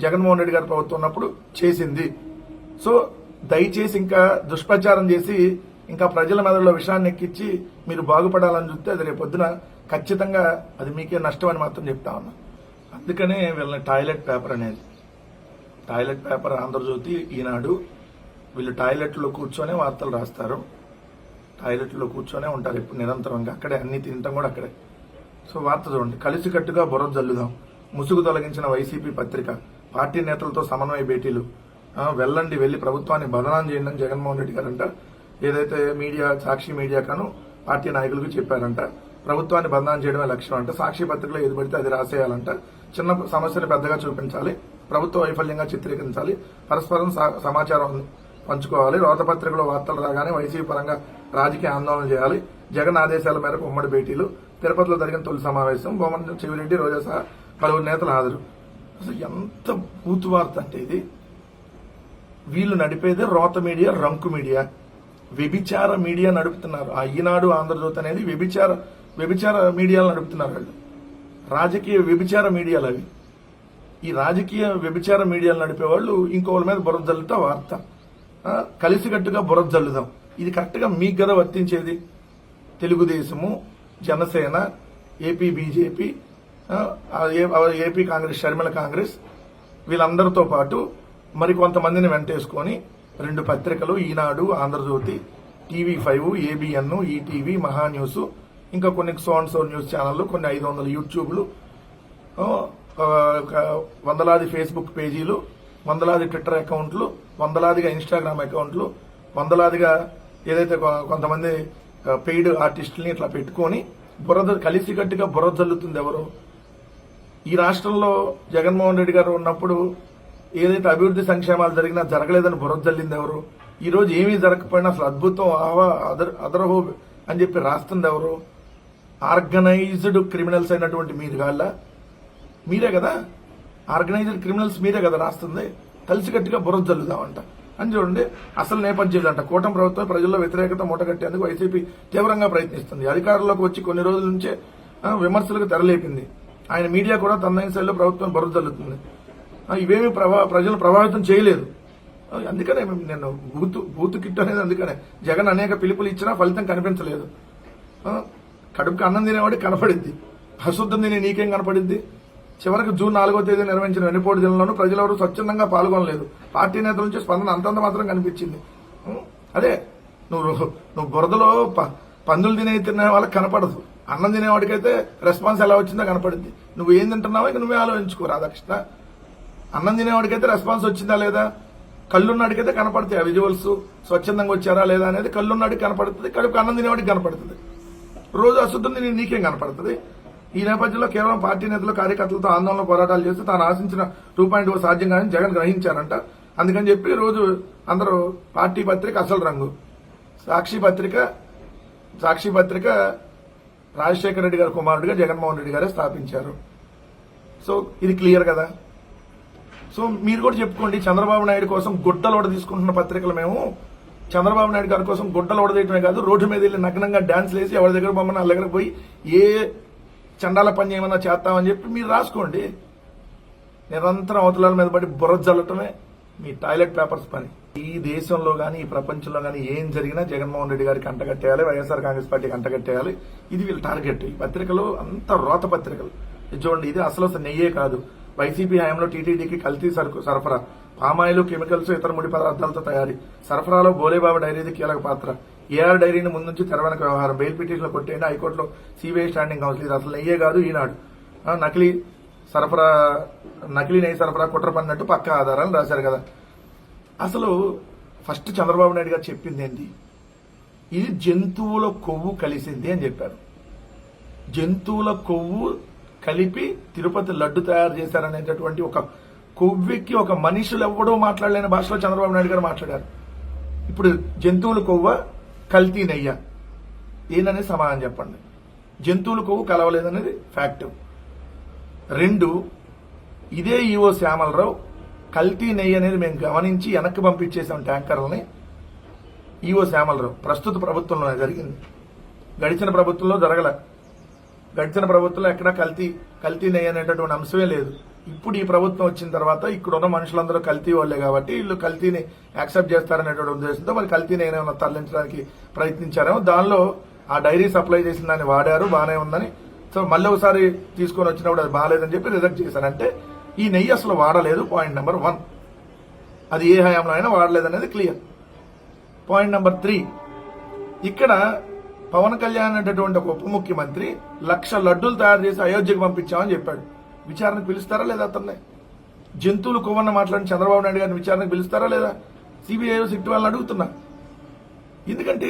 జగన్మోహన్ రెడ్డి గారి ప్రభుత్వం ఉన్నప్పుడు చేసింది. సో దయచేసి ఇంకా దుష్ప్రచారం చేసి ఇంకా ప్రజల మెదడులో విషయాన్ని ఎక్కించి మీరు బాగుపడాలని చూస్తే అది రేపొద్దున ఖచ్చితంగా అది మీకే నష్టం అని మాత్రం చెప్తా ఉన్నా. అందుకనే వీళ్ళని టాయిలెట్ పేపర్ ఆంధ్రజ్యోతి, ఈనాడు వీళ్ళు టాయిలెట్లో కూర్చొనే వార్తలు రాస్తారు. టాయిలెట్లో కూర్చొనే ఉంటారు ఇప్పుడు నిరంతరంగా, అక్కడే అన్ని తినటం కూడా అక్కడే. సో వార్త చూడండి, కలిసికట్టుగా బుర్ర జల్లుదాం, ముసుగు తొలగించిన వైసీపీ పత్రిక, పార్టీ నేతలతో సమన్వయ భేటీలు, వెళ్ళండి వెళ్లి ప్రభుత్వాన్ని బదనాం చేయండి అని జగన్మోహన్ రెడ్డి గారంట ఏదైతే మీడియా సాక్షి మీడియాకను పార్టీ నాయకులకు చెప్పారంట. ప్రభుత్వాన్ని బదనాం చేయడమే లక్ష్యం అంట. సాక్షి పత్రికలో ఏది పడితే అది రాసేయాలంట. చిన్న సమస్యలు పెద్దగా చూపించాలి, ప్రభుత్వ వైఫల్యంగా చిత్రీకరించాలి, పరస్పరం సమాచారం పంచుకోవాలి, రోతపత్రికలో వార్తలు రాగానే వైసీపీ పరంగా రాజకీయ ఆందోళన చేయాలి, జగన్ ఆదేశాల మేరకు ఉమ్మడి భేటీలు, తిరుపతిలో జరిగిన తొలి సమావేశం, బొమ్మన చెవిరెడ్డి, రోజా సహా పలువురు నేతలు హాజరు. అసలు ఎంత బూతు వార్త అంటే ఇది. వీళ్ళు నడిపేదే రోత మీడియా, రంకు మీడియా, వ్యభిచార మీడియా నడుపుతున్నారు. ఆ ఈనాడు, ఆంధ్రజ్యోతి అనేది వ్యభిచార మీడియాలు నడుపుతున్నారు వాళ్ళు. రాజకీయ వ్యభిచార మీడియాలు అవి. ఈ రాజకీయ వ్యభిచార మీడియాలు నడిపేవాళ్ళు ఇంకోళ్ళ మీద బురద జల్లుతా వార్త. కలిసికట్టుగా బురద జల్లుదాం, ఇది కరెక్ట్ గా మీకు కదా వర్తించేది. Telugu Desam, Janasena, AP BJP, AP Congress, Sharmila Congress, వీళ్ళందరితో పాటు మరి కొంతమందిని వెంటేసుకొని 2 పత్రికలు, ఈనాడు, ఆంధ్రజ్యోతి, TV5, ABN, ఈటీవీ, మహా న్యూస్, ఇంకా కొన్ని సో న్యూస్ ఛానళ్లు, కొన్ని 500 యూట్యూబ్లు, వందలాది ఫేస్బుక్ పేజీలు, వందలాది ట్విట్టర్ అకౌంట్లు, వందలాదిగా ఇన్స్టాగ్రామ్ అకౌంట్లు, వందలాదిగా ఏదైతే కొంతమంది పెయిడ్ ఆర్టిస్టులని ఇట్లా పెట్టుకొని కలిసికట్టుగా బురద జల్లుతుంది ఎవరు? ఈ రాష్ట్రంలో జగన్మోహన్ రెడ్డి గారు ఉన్నప్పుడు ఏదైతే అభివృద్ధి సంక్షేమాలు జరిగినా జరగలేదని బురద జల్లింది ఎవరు? ఈ రోజు ఏమీ జరగకపోయినా అసలు అద్భుతం, అదరహో అని చెప్పి రాస్తుంది ఎవరు? ఆర్గనైజ్డ్ క్రిమినల్స్ అయినటువంటి మీరే కదా, ఆర్గనైజ్డ్ క్రిమినల్స్ మీరే కదా రాస్తుంది. కలిసికట్టుగా బురద జల్లుదామంట అని చూడండి. అసలు నేపథ్యం అంట, కూటమి ప్రభుత్వం ప్రజల్లో వ్యతిరేకత మూటగట్టేందుకు వైసీపీ తీవ్రంగా ప్రయత్నిస్తుంది. అధికారంలోకి వచ్చి కొన్ని రోజుల నుంచే విమర్శలకు తెరలేపింది. ఆయన మీడియా కూడా తనదైన శైలిలో ప్రభుత్వం బురద జల్లుతుంది. ఇవేమీ ప్రజలను ప్రభావితం చేయలేదు. అందుకనే నేను బూతు కిట్ అనేది అందుకనే జగన్ అనేక పిలుపులు ఇచ్చినా ఫలితం కనిపించలేదు. కడుపుకి అన్నం తినేవాడికి కనపడింది, అశుద్ధం తినే నీకేం కనపడింది? చివరికి జూన్ 4వ తేదీ నిర్వహించిన వెన్నుపోటు జిల్లాలోనూ ప్రజలెవరూ స్వచ్ఛందంగా పాల్గొనలేదు. పార్టీ నేతల నుంచి స్పందన అంతంత మాత్రం కనిపించింది. అదే నువ్వు బురదలో పందులు తినే వాళ్ళకి కనపడదు, అన్నం తినేవాడికైతే రెస్పాన్స్ ఎలా వచ్చిందో కనపడింది. నువ్వు ఏం తింటున్నావో ఇక నువ్వే ఆలోచించుకో రాధాకృష్ణ. అన్నం తినేవాడికైతే రెస్పాన్స్ వచ్చిందా లేదా? కళ్ళున్నాడికైతే కనపడతాయి ఆ విజువల్స్, స్వచ్ఛందంగా వచ్చారా లేదా అనేది కళ్ళున్నాడికి కనపడుతుంది, కడుపు అన్నం తినేవాడికి కనపడుతుంది. రోజు అశుద్ధం తిని నీకేం కనపడుతుంది? ఈ నేపథ్యంలో కేవలం పార్టీ నేతలు, కార్యకర్తలతో ఆందోళన పోరాటాలు చేస్తూ తాను ఆశించిన 2.0 సాధ్యం కానీ జగన్ గ్రహించారంట. అందుకని చెప్పి రోజు అందరూ పార్టీ పత్రిక అసలు రంగు, సాక్షి పత్రిక రాజశేఖర రెడ్డి గారి కుమారుడిగా జగన్మోహన్ రెడ్డి గారే స్థాపించారు. సో ఇది క్లియర్ కదా. సో మీరు కూడా చెప్పుకోండి, చంద్రబాబు నాయుడు కోసం గుడ్డలోడ తీసుకుంటున్న పత్రికలు మేము. చంద్రబాబు నాయుడు గారి కోసం గుడ్డలోడ తీయటమే కాదు, రోడ్డు మీద వెళ్ళి నగ్నంగా డాన్స్ వేసి ఎవరి దగ్గర బొమ్మని వాళ్ళ దగ్గర పోయి ఏ చండాల పని ఏమన్నా చేస్తామని చెప్పి మీరు రాసుకోండి. నిరంతరం అవతలాల మీద పడి బురద జల్లటమే మీ టాయిలెట్ పేపర్స్ పని. ఈ దేశంలో గానీ ఈ ప్రపంచంలో గానీ ఏం జరిగినా జగన్మోహన్ రెడ్డి గారికి అంటగట్టేయాలి, వైఎస్ఆర్ కాంగ్రెస్ పార్టీకి అంటగట్టేయాలి. ఇది వీళ్ళ టార్గెట్. ఈ పత్రికలు అంత రోత పత్రికలు. ఇది చూడండి, ఇది అసలు నెయ్యే కాదు. వైసీపీ హయాంలో టీటీడీకి కల్తీ సరఫరా, పామాయిల్, కెమికల్స్, ఇతర ముడి పదార్థాలతో తయారీ, సరఫరాలో బోలేబాబు డైరీది కీలక పాత్ర, ఏఆర్ డైరీని ముందుంచి తెరవెనక వ్యవహారం, బెయిల్ పిటిషన్లో కొట్టేయండి, హైకోర్టులో సిబిఐ స్టాండింగ్ కౌన్సిల్. ఇది అసలు నెయ్యే కాదు. ఈనాడు నకిలీ నెయ్యి సరఫరా కుట్ర పన్నట్టు పక్క ఆధారాలు రాశారు కదా. అసలు ఫస్ట్ చంద్రబాబు నాయుడు గారు చెప్పింది ఏంటి? ఇది జంతువుల కొవ్వు కలిసింది అని చెప్పారు. జంతువుల కొవ్వు కలిపి తిరుపతి లడ్డు తయారు చేశారనేటటువంటి ఒక కొవ్వెక్కి ఒక మనుషులు ఎవడో మాట్లాడలేని భాషలో చంద్రబాబు నాయుడు గారు మాట్లాడారు. ఇప్పుడు జంతువుల కొవ్వ, కల్తీ నెయ్య, ఏందనేది సమాధానం చెప్పండి. జంతువుల కొవ్వు కలవలేదనేది ఫ్యాక్ట్. 2, ఇదే ఈవో శ్యామలరావు కల్తీ నెయ్యి అనేది మేము గమనించి వెనక్కి పంపించేసాం ట్యాంకర్లని. ఈవో శ్యామలరావు ప్రస్తుత ప్రభుత్వంలోనే జరిగింది, గడిచిన ప్రభుత్వంలో జరగల. గడిచిన ప్రభుత్వంలో ఎక్కడా కల్తీ నెయ్యి అనేటటువంటి అంశమే లేదు. ఇప్పుడు ఈ ప్రభుత్వం వచ్చిన తర్వాత ఇక్కడ ఉన్న మనుషులందరూ కల్తీ వాళ్ళే కాబట్టి వీళ్ళు కల్తీని యాక్సెప్ట్ చేస్తారనేటువంటి ఉద్దేశంతో మరి కల్తీని ఏమైనా తరలించడానికి ప్రయత్నించారేమో. దానిలో ఆ డైరీ సప్లై చేసిన దాన్ని వాడారు, బాగానే ఉందని. సో మళ్ళీ ఒకసారి తీసుకొని వచ్చినప్పుడు అది బాగాలేదని చెప్పి రిజెక్ట్ చేశారు. అంటే ఈ నెయ్యి అసలు వాడలేదు, పాయింట్ నెంబర్ 1. అది ఏ హయాంలో అయినా వాడలేదనేది క్లియర్. పాయింట్ నెంబర్ 3, ఇక్కడ పవన్ కళ్యాణ్ అనేటటువంటి ఒక ఉప ముఖ్యమంత్రి 1,00,000 లడ్డూలు తయారు చేసి అయోధ్యకు పంపించామని చెప్పాడు. విచారణకు పిలుస్తారా లేదా అతన్ని? జంతువులు కొవ్వన్న మాట్లాడిన చంద్రబాబు నాయుడు గారిని విచారణకు పిలుస్తారా లేదా? సిబిఐ సిట్ వాళ్ళని అడుగుతున్నా. ఎందుకంటే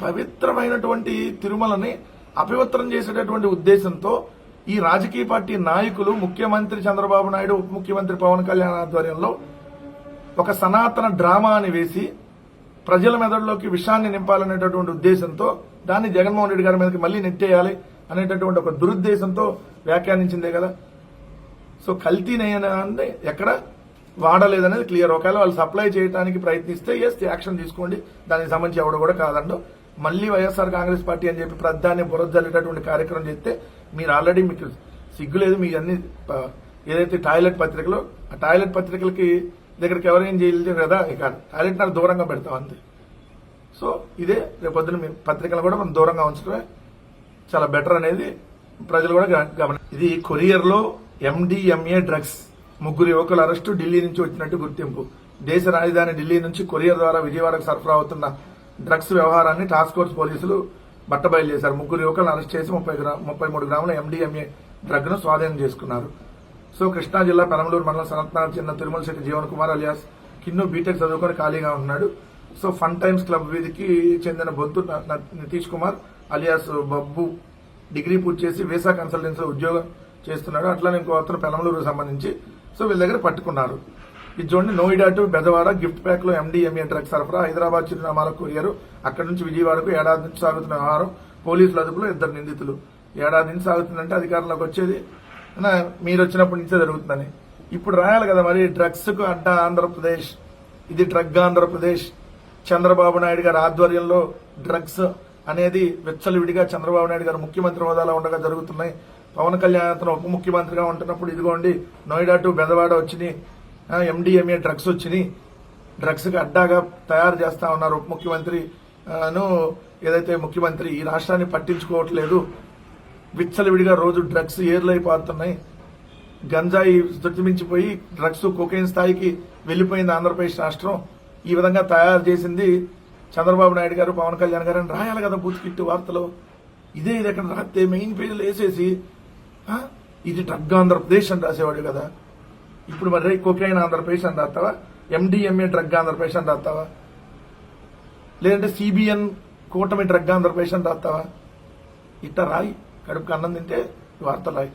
పవిత్రమైనటువంటి తిరుమలని అపవిత్రం చేసేటటువంటి ఉద్దేశంతో ఈ రాజకీయ పార్టీ నాయకులు, ముఖ్యమంత్రి చంద్రబాబు నాయుడు, ఉప ముఖ్యమంత్రి పవన్ కళ్యాణ్ ఆధ్వర్యంలో ఒక సనాతన డ్రామా అని వేసి ప్రజల మెదడులోకి విషాన్ని నింపాలనేటటువంటి ఉద్దేశంతో దాన్ని జగన్మోహన్ రెడ్డి గారి మీదకి మళ్లీ నెట్టేయాలి అనేటటువంటి ఒక దురుద్దేశంతో వ్యాఖ్యానించిందే కదా. సో కల్తీనయ్యని ఎక్కడ వాడలేదనేది క్లియర్. ఒకవేళ వాళ్ళు సప్లై చేయడానికి ప్రయత్నిస్తే యాక్షన్ తీసుకోండి, దానికి సంబంధించి ఎవడు కూడా కాదండో. మళ్లీ వైఎస్ఆర్ కాంగ్రెస్ పార్టీ అని చెప్పి ప్రధాన్ని బురదల్లేటటువంటి కార్యక్రమం చేస్తే మీరు ఆల్రెడీ మీకు సిగ్గు లేదు. మీ అన్ని ఏదైతే టాయిలెట్ పత్రికలు, ఆ టాయిలెట్ పత్రికలకి దగ్గరికి ఎవరేం చేయలేదు కదా, ఇక టాయిలెట్ నాకు దూరంగా పెడతాం అంతే. సో ఇదే రేపొద్దున మీ పత్రికలు కూడా మనం దూరంగా ఉంచడమే చాలా బెటర్ అనేది ప్రజలు కూడా గమని. ఇది కొరియర్లో MDMA డ్రగ్స్, 3 యువకుల అరెస్టు, ఢిల్లీ నుంచి వచ్చినట్టు గుర్తింపు. దేశ రాజధాని ఢిల్లీ నుంచి కొరియర్ ద్వారా విజయవాడకు సరఫరా అవుతున్న డ్రగ్స్ వ్యవహారాన్ని టాస్క్ ఫోర్స్ పోలీసులు బట్టబయలు చేశారు. 3 యువకులను అరెస్ట్ చేసి 33 గ్రాముల MDMA డ్రగ్ ను స్వాధీనం చేసుకున్నారు. సో కృష్ణా జిల్లా పెనమలూరు మండలం సనత్నగర్ చెందిన తిరుమల శెట్టి జీవన్ కుమార్ అలియాస్ కిన్ను బీటెక్ చదువుకొని ఖాళీగా ఉన్నాడు. సో ఫన్ టైమ్స్ క్లబ్ వీధికి చెందిన బొంతు నితీష్ కుమార్ అలియాస్ బబ్బు డిగ్రీ పూర్తి చేసి వీసా కన్సల్టెన్సీలో ఉద్యోగం చేస్తున్నాడు. అట్లానే ఇంకో అతను పెనమలూరుకు సంబంధించి. సో వీళ్ళ దగ్గర పట్టుకున్నారు. ఇది చూడండి, నోయిడా టు బెదవాడ గిఫ్ట్ ప్యాక్ లో MDMA డ్రగ్ సరఫరా, హైదరాబాద్ చిరునామాల కొరియరు, అక్కడి నుంచి విజయవాడకు ఏడాది నుంచి సాగుతున్న వ్యవహారం, పోలీసుల అదుపులో 2 నిందితులు. ఏడాది నుంచి సాగుతుందంటే అధికారంలోకి వచ్చేది మీరు వచ్చినప్పటి నుంచే జరుగుతుందని ఇప్పుడు రాయాలి కదా. మరి డ్రగ్స్ కు అడ్డా ఆంధ్రప్రదేశ్, ఇది డ్రగ్ ఆంధ్రప్రదేశ్. చంద్రబాబు నాయుడు గారి ఆధ్వర్యంలో డ్రగ్స్ అనేది విచ్చలవిడిగా చంద్రబాబు నాయుడు గారు ముఖ్యమంత్రి హోదాలో ఉండగా జరుగుతున్నాయి. పవన్ కళ్యాణ్ అతను ఉప ముఖ్యమంత్రిగా ఉంటున్నప్పుడు ఇదిగోండి నోయిడా టు బెదవాడ వచ్చినాయి, MDMA డ్రగ్స్ వచ్చినాయి, డ్రగ్స్ కి అడ్డాగా తయారు చేస్తా ఉన్నారు ఉప ముఖ్యమంత్రి ఏదైతే ముఖ్యమంత్రి ఈ రాష్ట్రాన్ని పట్టించుకోవట్లేదు. విచ్చలవిడిగా రోజు డ్రగ్స్ ఏర్లైపోతున్నాయి. గంజాయి శృతిమించిపోయి డ్రగ్స్ కోకైన్ స్థాయికి వెళ్లిపోయింది ఆంధ్రప్రదేశ్ రాష్ట్రం. ఈ విధంగా తయారు చేసింది చంద్రబాబు నాయుడు గారు, పవన్ కళ్యాణ్ గారు అని రాయాలి కదా బూత్కిట్టు వార్తలో. ఇది ఎక్కడ రాస్తే మెయిన్ పేజీలు వేసేసి ఇది డ్రగ్ ఆంధ్రప్రదేశ్ అని రాసేవాడు కదా. ఇప్పుడు మరి కోకైన్ ఆంధ్రప్రదేశ్ అని రాస్తావా, MDMA డ్రగ్ ఆంధ్రప్రదేశ్ అని రాస్తావా, లేదంటే CBN కూటమి డ్రగ్ ఆంధ్రప్రదేశ్ అని రాస్తావా? ఇట్లా రాయి, కడుపుకి అన్నం తింటే వార్తలు రాయి.